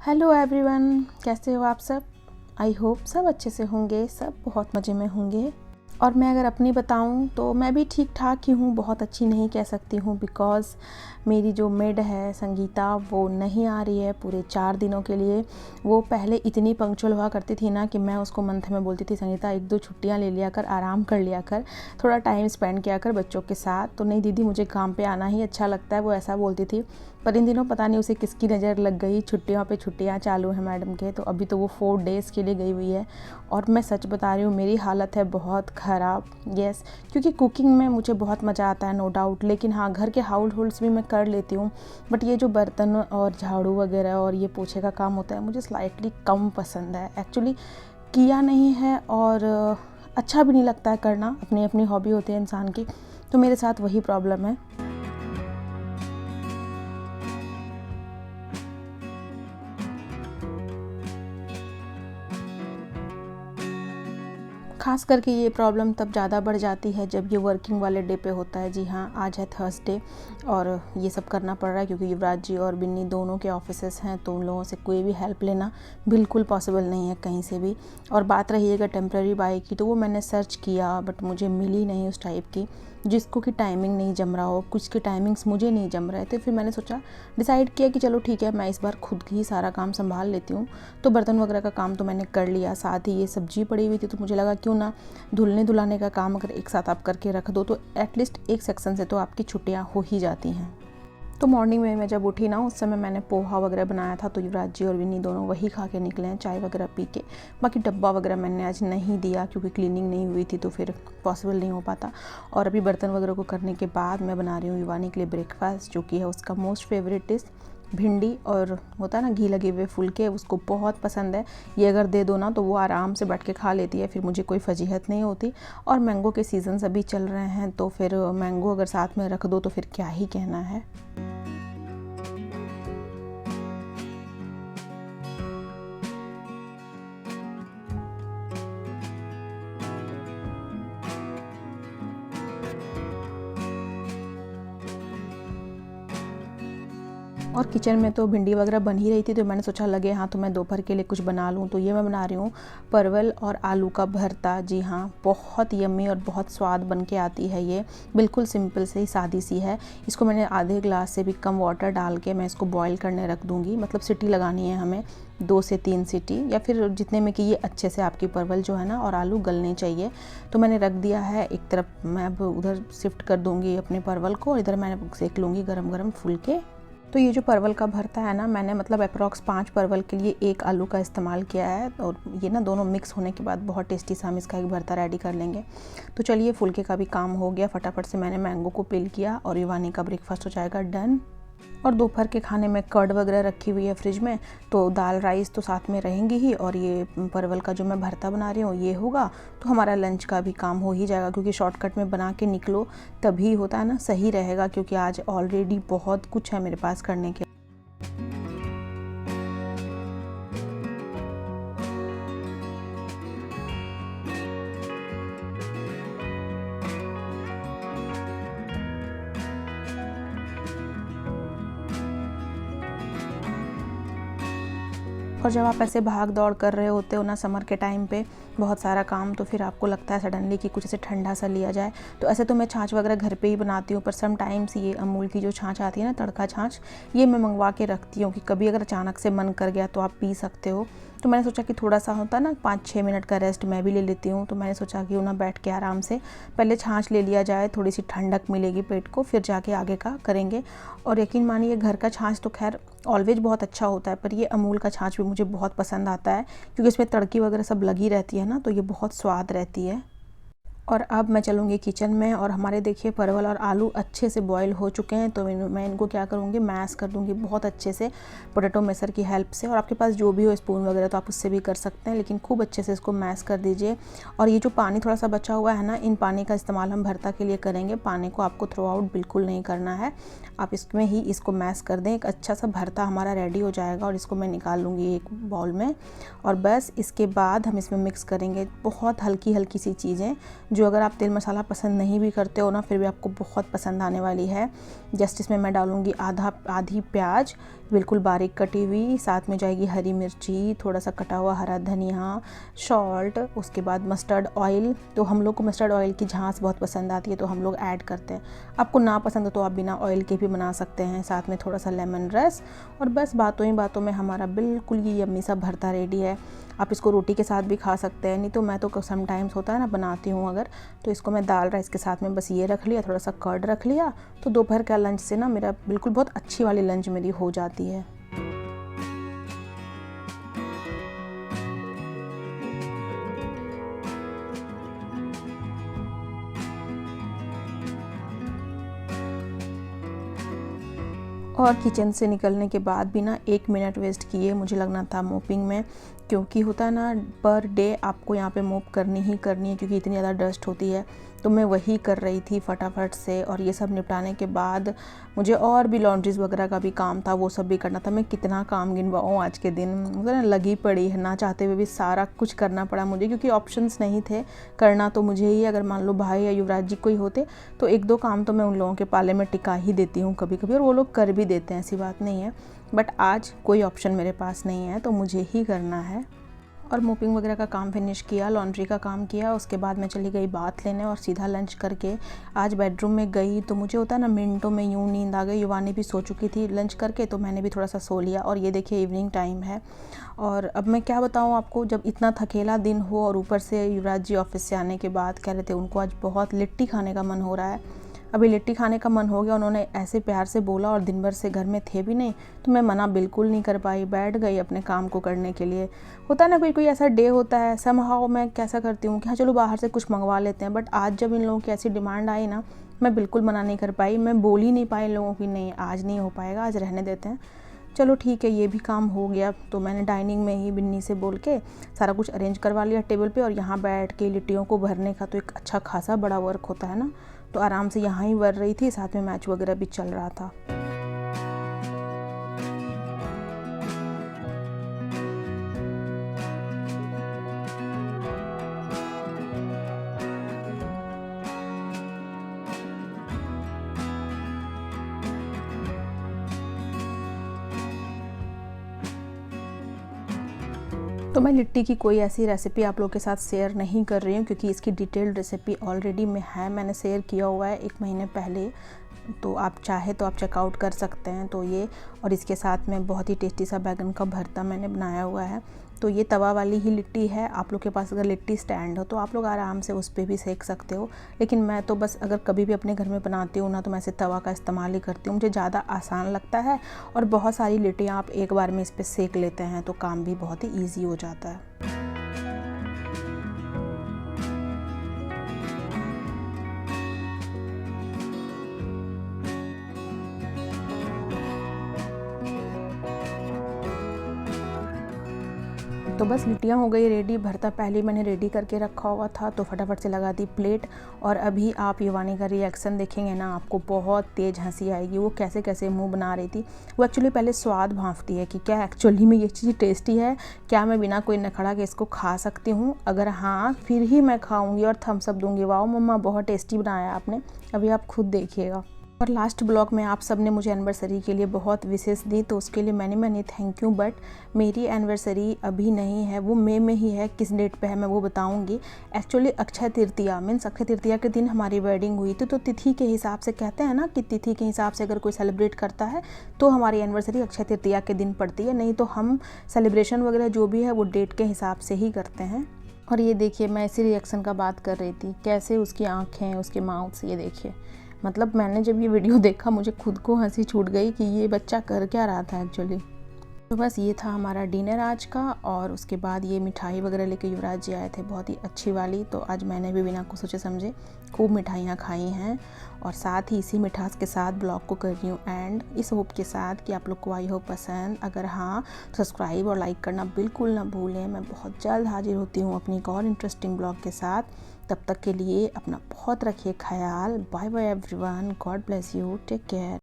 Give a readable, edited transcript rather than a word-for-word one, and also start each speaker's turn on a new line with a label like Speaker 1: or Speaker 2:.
Speaker 1: Hello everyone, कैसे हो आप सब। आई होप सब अच्छे से होंगे, सब बहुत मज़े में होंगे। और मैं अगर अपनी बताऊं तो मैं भी ठीक ठाक ही हूँ, बहुत अच्छी नहीं कह सकती हूँ बिकॉज़ मेरी जो मेड है संगीता वो नहीं आ रही है पूरे 4 दिनों के लिए। वो पहले इतनी पंक्चुअल हुआ करती थी ना कि मैं उसको मंथ में बोलती थी संगीता 1-2 छुट्टियाँ ले लिया कर, आराम कर लिया कर, थोड़ा टाइम स्पेंड किया कर बच्चों के साथ। तो नहीं दीदी मुझे काम पे आना ही अच्छा लगता है, वो ऐसा बोलती थी। पर इन दिनों पता नहीं उसे किसकी नज़र लग गई, छुट्टियों पे छुट्टियाँ चालू हैं मैडम के, तो अभी तो वो 4 डेज़ के लिए गई हुई है। और मैं सच बता रही हूँ मेरी हालत है बहुत ख़राब। यस, क्योंकि कुकिंग में मुझे बहुत मज़ा आता है नो डाउट, लेकिन हाँ घर के हाउस होल्ड्स भी मैं कर लेती हूँ, बट ये जो बर्तन और झाड़ू वगैरह और ये पोछे का काम होता है मुझे स्लाइटली कम पसंद है। एक्चुअली किया नहीं है और अच्छा भी नहीं लगता है करना, अपनी अपनी हॉबी होती है इंसान की, तो मेरे साथ वही प्रॉब्लम है। ख़ास करके ये प्रॉब्लम तब ज़्यादा बढ़ जाती है जब ये वर्किंग वाले डे पे होता है। जी हाँ, आज है थर्सडे और ये सब करना पड़ रहा है क्योंकि युवराज जी और बिन्नी दोनों के ऑफिसेस हैं, तो उन लोगों से कोई भी हेल्प लेना बिल्कुल पॉसिबल नहीं है कहीं से भी। और बात रही अगर टेम्प्रेरी बाई की, तो वो मैंने सर्च किया बट मुझे मिली नहीं उस टाइप की जिसको कि टाइमिंग नहीं जम रहा हो, कुछ के टाइमिंग्स मुझे नहीं जम रहे थे। फिर मैंने सोचा, डिसाइड किया कि चलो ठीक है मैं इस बार खुद ही सारा काम संभाल लेती हूँ। तो बर्तन वगैरह का काम तो मैंने कर लिया, साथ ही ये सब्जी पड़ी हुई थी तो मुझे लगा क्यों ना धुलने धुलाने का काम अगर एक साथ आप करके रख दो तो एटलीस्ट एक सेक्शन से तो आपकी छुट्टियाँ हो ही जाती हैं। तो मॉर्निंग में मैं जब उठी ना उस समय मैंने पोहा वगैरह बनाया था, तो युवराज जी और विन्नी दोनों वही खा के निकले हैं, चाय वगैरह पी के। बाकी डब्बा वगैरह मैंने आज नहीं दिया क्योंकि क्लीनिंग नहीं हुई थी तो फिर पॉसिबल नहीं हो पाता। और अभी बर्तन वगैरह को करने के बाद मैं बना रही हूँ युवानी के लिए ब्रेकफास्ट, जो कि है उसका मोस्ट फेवरेट डिश भिंडी, और होता है ना घी लगे हुए फुलके, उसको बहुत पसंद है। ये अगर दे दो ना तो वो आराम से बैठ के खा लेती है, फिर मुझे कोई फजीहत नहीं होती। और मैंगो के सीजन्स अभी चल रहे हैं तो फिर मैंगो अगर साथ में रख दो तो फिर क्या ही कहना है। और किचन में तो भिंडी वगैरह बन ही रही थी, तो मैंने सोचा लगे हाँ तो मैं दोपहर के लिए कुछ बना लूँ। तो ये मैं बना रही हूँ परवल और आलू का भरता। जी हाँ, बहुत यम्मी और बहुत स्वाद बन के आती है ये, बिल्कुल सिंपल से ही सादी सी है। इसको मैंने आधे ग्लास से भी कम वाटर डाल के मैं इसको बॉईल करने रख दूँगी, मतलब सीटी लगानी है हमें 2 से 3 सीटी, या फिर जितने में कि ये अच्छे से आपकी परवल जो है ना और आलू गलने चाहिए। तो मैंने रख दिया है एक तरफ, मैं अब उधर शिफ्ट कर दूँगी अपने परवल को और इधर मैंने सेक लूँगी गरम गरम फुलके। तो ये जो परवल का भरता है ना, मैंने मतलब अप्रॉक्स 5 परवल के लिए 1 आलू का इस्तेमाल किया है, और ये ना दोनों मिक्स होने के बाद बहुत टेस्टी सा हम इसका एक भरता रेडी कर लेंगे। तो चलिए फुलके का भी काम हो गया, फटाफट से मैंने मैंगो को पील किया और युवानी का ब्रेकफास्ट हो जाएगा डन। और दोपहर के खाने में कर्ड वगैरह रखी हुई है फ्रिज में, तो दाल राइस तो साथ में रहेंगी ही, और ये परवल का जो मैं भरता बना रही हूँ ये होगा, तो हमारा लंच का भी काम हो ही जाएगा। क्योंकि शॉर्टकट में बना के निकलो तभी होता है ना, सही रहेगा, क्योंकि आज ऑलरेडी बहुत कुछ है मेरे पास करने के। और जब आप ऐसे भाग दौड़ कर रहे होते हो ना समर के टाइम पे बहुत सारा काम, तो फिर आपको लगता है सडनली कि कुछ ऐसे ठंडा सा लिया जाए। तो ऐसे तो मैं छाछ वगैरह घर पे ही बनाती हूँ, पर सम टाइम्स ये अमूल की जो छाछ आती है ना, तड़का छाछ, ये मैं मंगवा के रखती हूँ कि कभी अगर अचानक से मन कर गया तो आप पी सकते हो। तो मैंने सोचा कि थोड़ा सा होता है ना 5-6 मिनट का रेस्ट मैं भी ले लेती हूँ, तो मैंने सोचा कि ना बैठ के आराम से पहले छाछ ले लिया जाए, थोड़ी सी ठंडक मिलेगी पेट को, फिर जाके आगे का करेंगे। और यकीन मानिए घर का छाछ तो खैर ऑलवेज बहुत अच्छा होता है, पर ये अमूल का छाछ भी मुझे बहुत पसंद आता है क्योंकि इसमें तड़की वगैरह सब लगी रहती है ना, तो ये बहुत स्वाद रहती है। और अब मैं चलूँगी किचन में, और हमारे देखिए परवल और आलू अच्छे से बॉईल हो चुके हैं, तो मैं इनको क्या करूँगी, मैश कर दूँगी बहुत अच्छे से पोटैटो मैशर की हेल्प से। और आपके पास जो भी हो स्पून वगैरह तो आप उससे भी कर सकते हैं, लेकिन खूब अच्छे से इसको मैश कर दीजिए। और ये जो पानी थोड़ा सा बचा हुआ है ना, इन पानी का इस्तेमाल हम भरता के लिए करेंगे, पानी को आपको थ्रो आउट बिल्कुल नहीं करना है, आप इसमें ही इसको मैश कर दें, एक अच्छा सा भरता हमारा रेडी हो जाएगा। और इसको मैं निकाल लूँगी एक बाउल में, और बस इसके बाद हम इसमें मिक्स करेंगे बहुत हल्की हल्की सी चीज़ें जो अगर आप तेल मसाला पसंद नहीं भी करते हो ना, फिर भी आपको बहुत पसंद आने वाली है। जस्ट इसमें मैं डालूँगी आधी प्याज बिल्कुल बारीक कटी हुई, साथ में जाएगी हरी मिर्ची, थोड़ा सा कटा हुआ हरा धनिया, सॉल्ट, उसके बाद मस्टर्ड ऑयल। तो हम लोग को मस्टर्ड ऑयल की झांस बहुत पसंद आती है तो हम लोग ऐड करते हैं। आपको ना पसंद हो तो आप बिना ऑयल के भी बना सकते हैं। साथ में थोड़ा सा लेमन रस, और बस बातों ही बातों में हमारा बिल्कुल ये यम्मी सा भरता रेडी है। आप इसको रोटी के साथ भी खा सकते हैं, नहीं तो मैं तो समटाइम्स होता है ना बनाती हूँ अगर, तो इसको मैं दाल राइस के साथ में बस ये रख लिया, थोड़ा सा कर्ड रख लिया, तो दोपहर का लंच से ना मेरा बिल्कुल बहुत अच्छी वाली लंच मेरी हो जाती है। और किचन से निकलने के बाद भी ना 1 मिनट वेस्ट किए मुझे लगना था मोपिंग में, क्योंकि होता है ना पर डे आपको यहाँ पे मोप करनी ही करनी है, क्योंकि इतनी ज़्यादा डस्ट होती है। तो मैं वही कर रही थी फटाफट से, और ये सब निपटाने के बाद मुझे और भी लॉन्ड्रीज वगैरह का भी काम था, वो सब भी करना था। मैं कितना काम गिनवाऊँ आज के दिन, मतलब ना लगी पड़ी है, ना चाहते हुए भी सारा कुछ करना पड़ा मुझे, क्योंकि ऑप्शंस नहीं थे। करना तो मुझे ही, अगर मान लो भाई या युवराज जी कोई होते तो 1-2 काम तो मैं उन लोगों के पाले में टिका ही देती हूँ कभी कभी, और वो लोग कर भी देते हैं, ऐसी बात नहीं है। बट आज कोई ऑप्शन मेरे पास नहीं है, तो मुझे ही करना है। और मोपिंग वगैरह का काम फिनिश किया, लॉन्ड्री का काम किया, उसके बाद मैं चली गई बाथ लेने, और सीधा लंच करके आज बेडरूम में गई तो मुझे होता है ना मिनटों में यूँ नींद आ गई। युवानी भी सो चुकी थी लंच करके, तो मैंने भी थोड़ा सा सो लिया। और ये देखिए इवनिंग टाइम है, और अब मैं क्या बताऊँ आपको, जब इतना थकेला दिन हो और ऊपर से युवराज जी ऑफिस से आने के बाद कह रहे थे उनको आज बहुत लिट्टी खाने का मन हो रहा है। अभी लिट्टी खाने का मन हो गया, उन्होंने ऐसे प्यार से बोला, और दिन भर से घर में थे भी नहीं, तो मैं मना बिल्कुल नहीं कर पाई, बैठ गई अपने काम को करने के लिए। होता है ना कोई कोई ऐसा डे होता है, समहाउ मैं कैसा करती हूँ कि हाँ चलो बाहर से कुछ मंगवा लेते हैं, बट आज जब इन लोगों की ऐसी डिमांड आई ना, मैं बिल्कुल मना नहीं कर पाई। मैं बोल ही नहीं पाई इन लोगों की नहीं आज नहीं हो पाएगा, आज रहने देते हैं। चलो ठीक है, ये भी काम हो गया। तो मैंने डाइनिंग में ही बिन्नी से बोल के सारा कुछ अरेंज करवा लिया टेबल पे, और यहाँ बैठ के लिट्टियों को भरने का तो एक अच्छा खासा बड़ा वर्क होता है ना, तो आराम से यहाँ ही भर रही थी, साथ में मैच वगैरह भी चल रहा था। तो मैं लिट्टी की कोई ऐसी रेसिपी आप लोगों के साथ शेयर नहीं कर रही हूँ, क्योंकि इसकी डिटेल्ड रेसिपी ऑलरेडी में है, मैंने शेयर किया हुआ है 1 महीने पहले, तो आप चाहे तो आप चेकआउट कर सकते हैं। तो ये, और इसके साथ में बहुत ही टेस्टी सा बैगन का भरता मैंने बनाया हुआ है। तो ये तवा वाली ही लिट्टी है, आप लोग के पास अगर लिट्टी स्टैंड हो तो आप लोग आराम से उस पर भी सेक सकते हो, लेकिन मैं तो बस अगर कभी भी अपने घर में बनाती हूँ ना, तो मैं ऐसे तवा का इस्तेमाल ही करती हूँ, मुझे ज़्यादा आसान लगता है, और बहुत सारी लिट्टियाँ आप एक बार में इस पर सेक लेते हैं तो काम भी बहुत ही ईजी हो जाता है। तो बस लिट्टियाँ हो गई रेडी, भरता पहले मैंने रेडी करके रखा हुआ था, तो फटाफट से लगा दी प्लेट। और अभी आप युवानी का रिएक्शन देखेंगे ना, आपको बहुत तेज़ हंसी आएगी। वो कैसे कैसे मुंह बना रही थी। वो एक्चुअली पहले स्वाद भांपती है कि क्या एक्चुअली में ये चीज़ टेस्टी है, क्या मैं बिना कोई नखड़ा के इसको खा सकती हूँ, अगर हाँ फिर ही मैं खाऊँगी और थम्स अप दूँगी, वाओ मम्मा बहुत टेस्टी बनाया आपने। अभी आप खुद देखिएगा। और लास्ट ब्लॉग में आप सब ने मुझे एनिवर्सरी के लिए बहुत विशेष दी, तो उसके लिए मैंने थैंक यू। बट मेरी एनिवर्सरी अभी नहीं है, वो मई में ही है। किस डेट पे है मैं वो बताऊंगी। एक्चुअली अक्षय तृतीया मीन्स अक्षय तृतीया के दिन हमारी वेडिंग हुई थी, तो तिथि के हिसाब से कहते हैं ना कि तिथि के हिसाब से अगर कोई सेलिब्रेट करता है तो हमारी एनिवर्सरी अक्षय तृतीया के दिन पड़ती है, नहीं तो हम सेलिब्रेशन वगैरह जो भी है वो डेट के हिसाब से ही करते हैं। और ये देखिए मैं इसी रिएक्शन का बात कर रही थी, कैसे उसकी आँखें, उसके माउथ, ये देखिए। मतलब मैंने जब ये वीडियो देखा मुझे खुद को हंसी छूट गई कि ये बच्चा कर क्या रहा था एक्चुअली। तो बस ये था हमारा डिनर आज का। और उसके बाद ये मिठाई वगैरह लेके युवराज जी आए थे, बहुत ही अच्छी वाली। तो आज मैंने भी बिना कुछ सोचे समझे खूब मिठाइयाँ खाई हैं, और साथ ही इसी मिठास के साथ ब्लॉग को कर रही हूँ एंड, इस होप के साथ कि आप लोग को आई हो पसंद। अगर हाँ तो सब्सक्राइब और लाइक करना बिल्कुल ना भूलें। मैं बहुत जल्द हाजिर होती हूँ अपनी एक और इंटरेस्टिंग ब्लॉग के साथ। तब तक के लिए अपना बहुत रखिए ख्याल। Bye bye everyone, God bless you, take care.